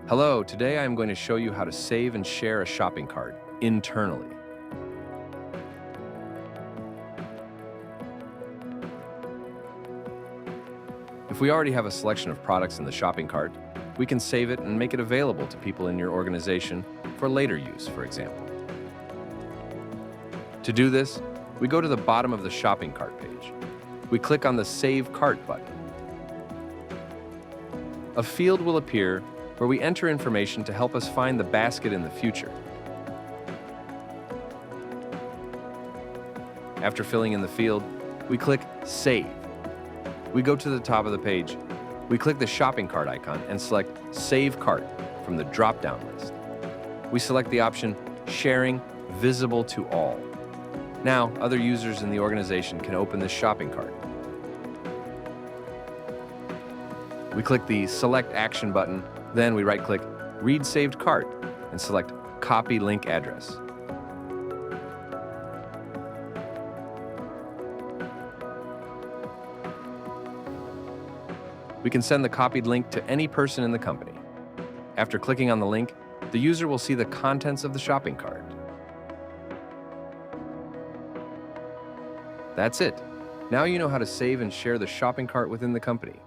Hello, today I am going to show you how to save and share a shopping cart internally. If we already have a selection of products in the shopping cart, we can save it and make it available to people in your organization for later use, for example. To do this, we go to the bottom of the shopping cart page. We click on the Save Cart button. A field will appear where we enter information to help us find the basket in the future. After filling in the field, we click Save. We go to the top of the page. We click the shopping cart icon and select Save Cart from the drop-down list. We select the option Sharing Visible to All. Now, other users in the organization can open this shopping cart. We click the Select Action button, then we right-click Read Saved Cart and select Copy Link Address. We can send the copied link to any person in the company. After clicking on the link, the user will see the contents of the shopping cart. That's it. Now you know how to save and share the shopping cart within the company.